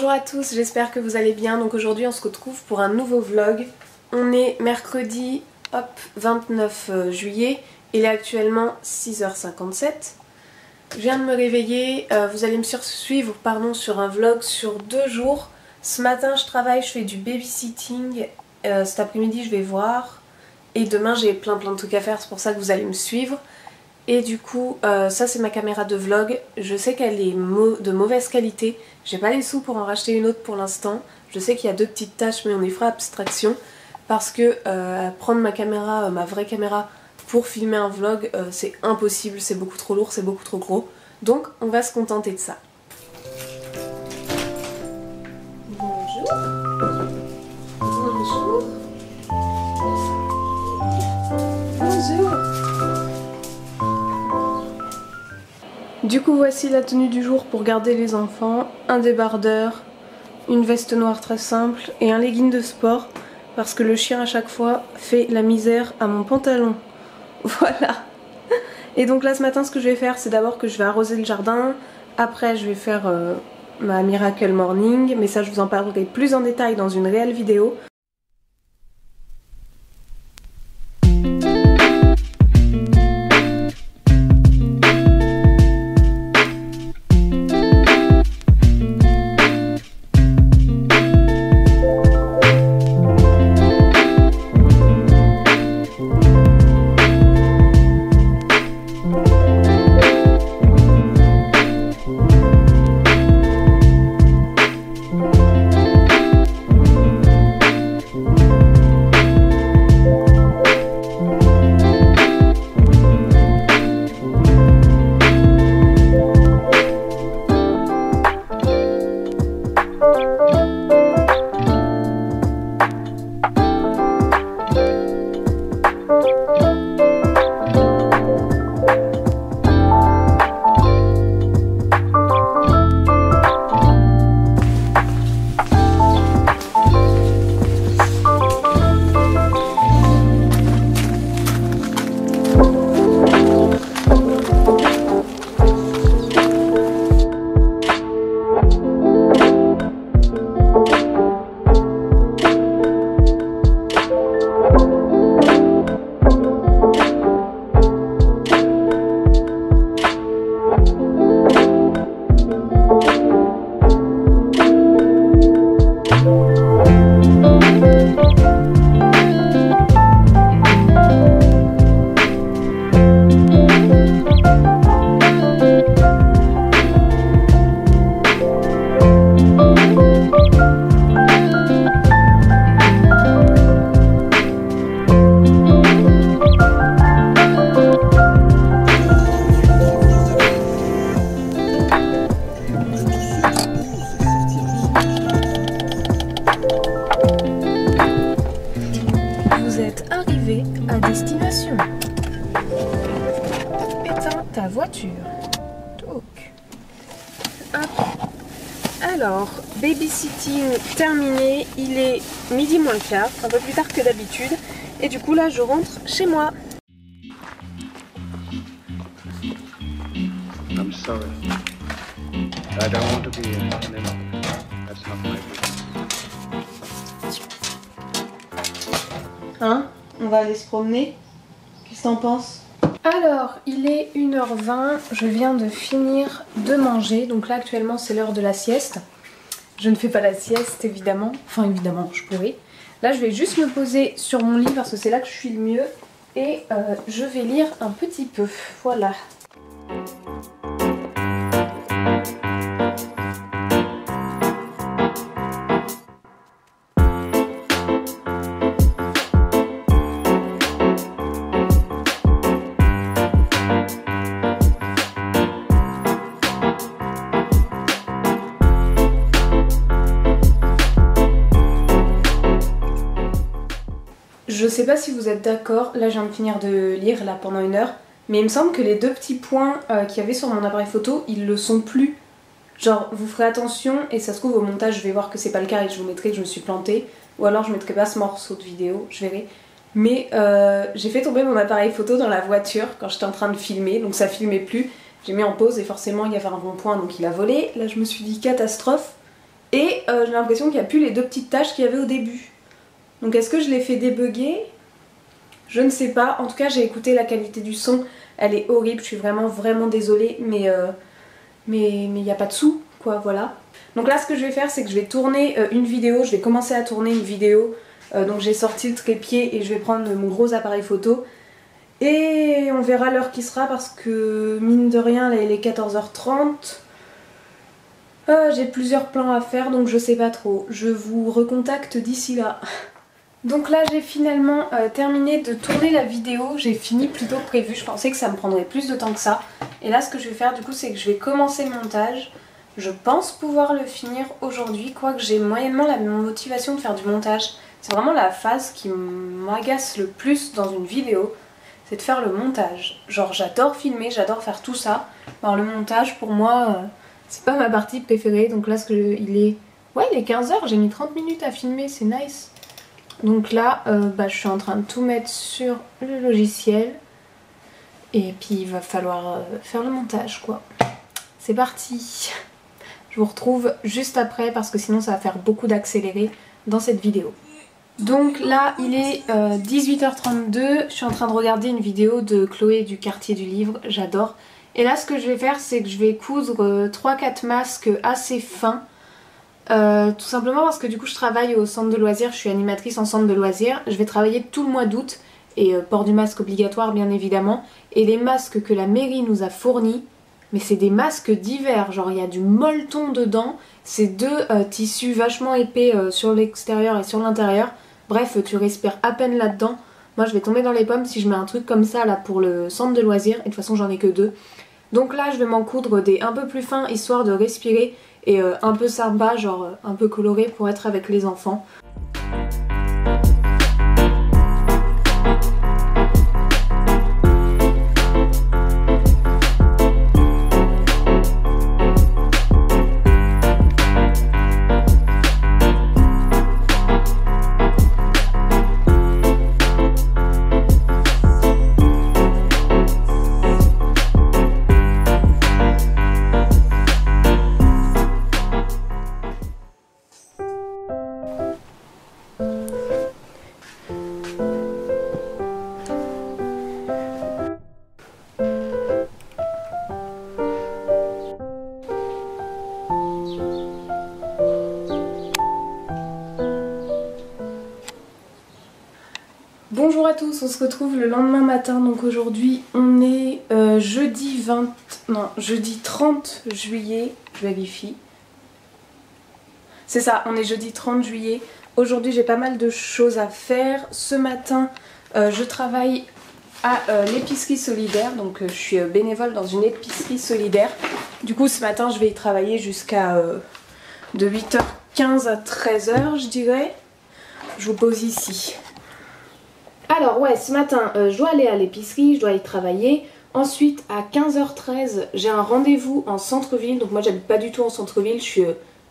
Bonjour à tous, j'espère que vous allez bien. Donc aujourd'hui on se retrouve pour un nouveau vlog. On est mercredi 29 juillet, il est actuellement 6h57. Je viens de me réveiller, vous allez me suivre sur un vlog sur 2 jours. Ce matin je travaille, je fais du babysitting, cet après-midi je vais voir. Et demain j'ai plein de trucs à faire, c'est pour ça que vous allez me suivre. Et du coup, ça c'est ma caméra de vlog. Je sais qu'elle est de mauvaise qualité. J'ai pas les sous pour en racheter une autre pour l'instant. Je sais qu'il y a 2 petites taches, mais on y fera abstraction. Parce que prendre ma caméra, ma vraie caméra, pour filmer un vlog, c'est impossible. C'est beaucoup trop lourd, c'est beaucoup trop gros. Donc on va se contenter de ça. Bonjour. Bonjour. Bonjour. Du coup voici la tenue du jour pour garder les enfants, un débardeur, une veste noire très simple et un legging de sport parce que le chien à chaque fois fait la misère à mon pantalon. Voilà. Et donc là ce matin ce que je vais faire c'est d'abord que je vais arroser le jardin, après je vais faire ma Miracle Morning, mais ça je vous en parlerai plus en détail dans une réelle vidéo. À destination. Éteins ta voiture. Donc. Hop. Alors, babysitting terminé. Il est midi moins le quart, un peu plus tard que d'habitude. Et du coup là, je rentre chez moi. I'm sorry. I don't want to be in anymore. That's not my business. Hein? On va aller se promener. Qu'est-ce que t'en penses? Alors, il est 1h20, je viens de finir de manger. Donc là, actuellement, c'est l'heure de la sieste. Je ne fais pas la sieste, évidemment. Enfin, évidemment, je pourrais. Là, je vais juste me poser sur mon lit parce que c'est là que je suis le mieux. Et je vais lire un petit peu. Voilà. Je sais pas si vous êtes d'accord, là je viens de finir de lire là pendant 1 heure, mais il me semble que les 2 petits points qu'il y avait sur mon appareil photo, ils le sont plus. Genre vous ferez attention et ça se trouve au montage je vais voir que c'est pas le cas et je vous mettrai que je me suis plantée, ou alors je mettrai pas ce morceau de vidéo, je verrai. Mais j'ai fait tomber mon appareil photo dans la voiture quand j'étais en train de filmer, donc ça filmait plus. J'ai mis en pause et forcément il y avait un rond-point donc il a volé. Là je me suis dit catastrophe. Et j'ai l'impression qu'il n'y a plus les 2 petites taches qu'il y avait au début. Donc est-ce que je l'ai fait débugger? Je ne sais pas. En tout cas, j'ai écouté la qualité du son. Elle est horrible. Je suis vraiment désolée. Mais il n'y a pas de sous, quoi, voilà. Donc là, ce que je vais faire, c'est que je vais tourner une vidéo. Je vais commencer à tourner une vidéo. Donc j'ai sorti le trépied et je vais prendre mon gros appareil photo. Et on verra l'heure qui sera parce que, mine de rien, là, il est 14h30. J'ai plusieurs plans à faire, donc je sais pas trop. Je vous recontacte d'ici là. Donc là, j'ai finalement terminé de tourner la vidéo. J'ai fini plus tôt que prévu. Je pensais que ça me prendrait plus de temps que ça. Et là, ce que je vais faire, du coup, c'est que je vais commencer le montage. Je pense pouvoir le finir aujourd'hui, quoique j'ai moyennement la motivation de faire du montage. C'est vraiment la phase qui m'agace le plus dans une vidéo. C'est de faire le montage. Genre j'adore filmer, j'adore faire tout ça. Alors le montage pour moi c'est pas ma partie préférée. Donc là il est 15h, j'ai mis 30 minutes à filmer, c'est nice. Donc là je suis en train de tout mettre sur le logiciel. Et puis il va falloir faire le montage quoi. C'est parti. Je vous retrouve juste après parce que sinon ça va faire beaucoup d'accéléré dans cette vidéo. Donc là il est 18h32, je suis en train de regarder une vidéo de Chloé du quartier du livre, j'adore. Et là ce que je vais faire c'est que je vais coudre 3-4 masques assez fins. Tout simplement parce que du coup je travaille au centre de loisirs, je suis animatrice en centre de loisirs. Je vais travailler tout le mois d'août et port du masque obligatoire bien évidemment. Et les masques que la mairie nous a fournis, mais c'est des masques d'hiver, genre il y a du molleton dedans. C'est 2 tissus vachement épais sur l'extérieur et sur l'intérieur. Bref, tu respires à peine là-dedans. Moi je vais tomber dans les pommes si je mets un truc comme ça là pour le centre de loisirs. Et de toute façon j'en ai que 2. Donc là je vais m'en coudre des un peu plus fins histoire de respirer. Et un peu sympa, genre un peu coloré pour être avec les enfants. Bonjour à tous, on se retrouve le lendemain matin, donc aujourd'hui on est jeudi 30 juillet, je vérifie. C'est ça, on est jeudi 30 juillet. Aujourd'hui j'ai pas mal de choses à faire. Ce matin je travaille à l'épicerie solidaire, donc je suis bénévole dans une épicerie solidaire. Du coup ce matin je vais y travailler jusqu'à de 8h15 à 13h je dirais. Je vous pose ici. Alors ouais, ce matin je dois aller à l'épicerie, je dois y travailler. Ensuite à 15h13 j'ai un rendez-vous en centre-ville. Donc moi j'habite pas du tout en centre-ville, je suis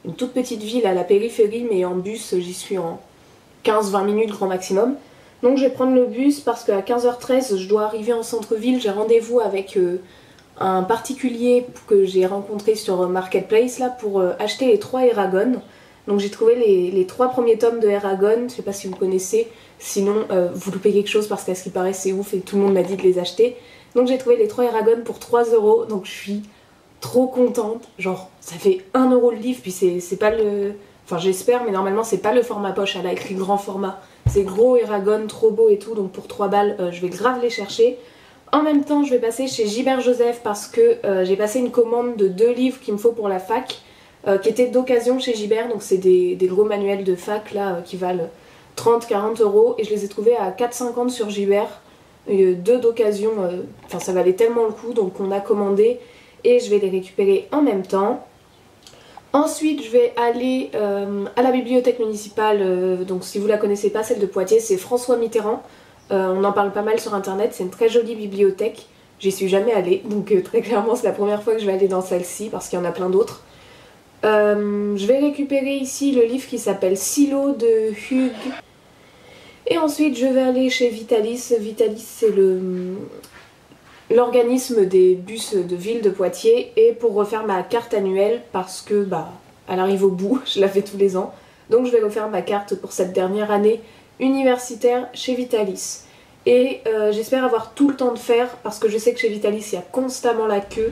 une toute petite ville à la périphérie, mais en bus j'y suis en 15-20 minutes grand maximum. Donc je vais prendre le bus parce qu'à 15h13 je dois arriver en centre-ville. J'ai rendez-vous avec un particulier que j'ai rencontré sur Marketplace là pour acheter les 3 Eragon. Donc j'ai trouvé les 3 premiers tomes de Eragon, je sais pas si vous connaissez, sinon vous loupez quelque chose parce qu'à ce qui paraît c'est ouf et tout le monde m'a dit de les acheter. Donc j'ai trouvé les 3 Eragon pour 3 €, donc je suis trop contente, genre ça fait 1 € le livre, puis c'est pas le... Enfin j'espère, mais normalement c'est pas le format poche, elle a écrit grand format. C'est gros Eragon, trop beau et tout, donc pour 3 balles je vais grave les chercher. En même temps je vais passer chez Gilbert Joseph parce que j'ai passé une commande de 2 livres qu'il me faut pour la fac. Qui étaient d'occasion chez Gilbert, donc c'est des gros manuels de fac là qui valent 30-40 € et je les ai trouvés à 4,50 € sur Gilbert, 2 d'occasion, enfin ça valait tellement le coup donc on a commandé et je vais les récupérer en même temps. Ensuite je vais aller à la bibliothèque municipale, donc si vous la connaissez pas, celle de Poitiers, c'est François Mitterrand, on en parle pas mal sur internet, c'est une très jolie bibliothèque, j'y suis jamais allée donc très clairement c'est la première fois que je vais aller dans celle-ci parce qu'il y en a plein d'autres. Je vais récupérer ici le livre qui s'appelle Silo de Hugues. Et ensuite je vais aller chez Vitalis. Vitalis c'est l'organisme des bus de ville de Poitiers. Et pour refaire ma carte annuelle parce que elle arrive au bout, je la fais tous les ans. Donc je vais refaire ma carte pour cette dernière année universitaire chez Vitalis. Et j'espère avoir tout le temps de faire parce que je sais que chez Vitalis il y a constamment la queue.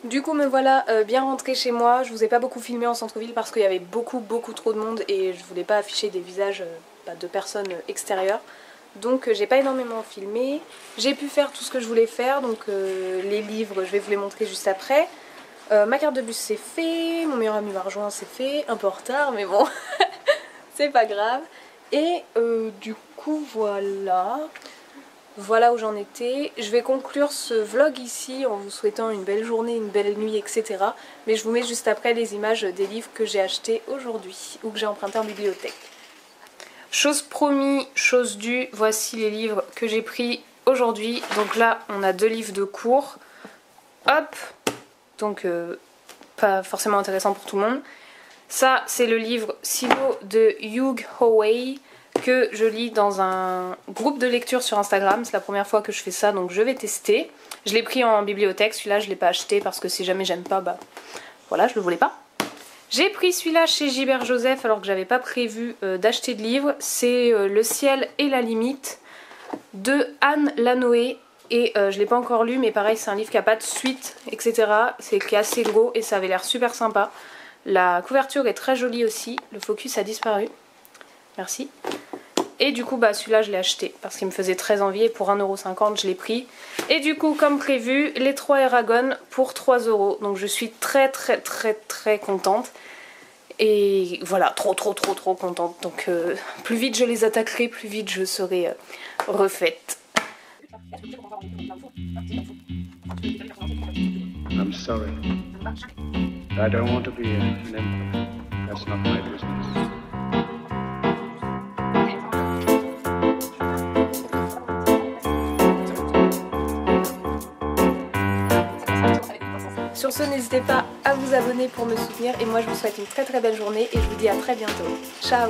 Du coup me voilà bien rentrée chez moi. Je vous ai pas beaucoup filmé en centre-ville parce qu'il y avait beaucoup trop de monde et je voulais pas afficher des visages de personnes extérieures. Donc j'ai pas énormément filmé. J'ai pu faire tout ce que je voulais faire, donc les livres je vais vous les montrer juste après. Ma carte de bus c'est fait, mon meilleur ami m'a rejoint c'est fait, un peu en retard mais bon c'est pas grave. Et du coup voilà où j'en étais. Je vais conclure ce vlog ici en vous souhaitant une belle journée, une belle nuit, etc. Mais je vous mets juste après les images des livres que j'ai achetés aujourd'hui ou que j'ai empruntés en bibliothèque. Chose promis, chose due, voici les livres que j'ai pris aujourd'hui. Donc là, on a 2 livres de cours. Hop, donc pas forcément intéressant pour tout le monde. Ça, c'est le livre Silo de Hugh Howey que je lis dans un groupe de lecture sur Instagram. C'est la première fois que je fais ça, donc je vais tester. Je l'ai pris en bibliothèque, celui-là je ne l'ai pas acheté parce que si jamais j'aime pas, bah voilà, je le voulais pas. J'ai pris celui-là chez Gilbert Joseph alors que j'avais pas prévu d'acheter de livre. C'est Le ciel et la limite de Anne Lanoé. Et je l'ai pas encore lu, mais pareil, c'est un livre qui a pas de suite, etc. C'est qui est assez gros et ça avait l'air super sympa. La couverture est très jolie aussi, le focus a disparu. Merci. Et du coup bah celui-là je l'ai acheté parce qu'il me faisait très envie et pour 1,50 € je l'ai pris. Et du coup comme prévu les 3 Eragon pour 3 €. Donc je suis très contente. Et voilà, trop contente. Donc plus vite je les attaquerai, plus vite je serai refaite. I'm sorry. I don't want to be an emperor. That's not my business. Sur ce, n'hésitez pas à vous abonner pour me soutenir et moi je vous souhaite une très belle journée et je vous dis à très bientôt. Ciao!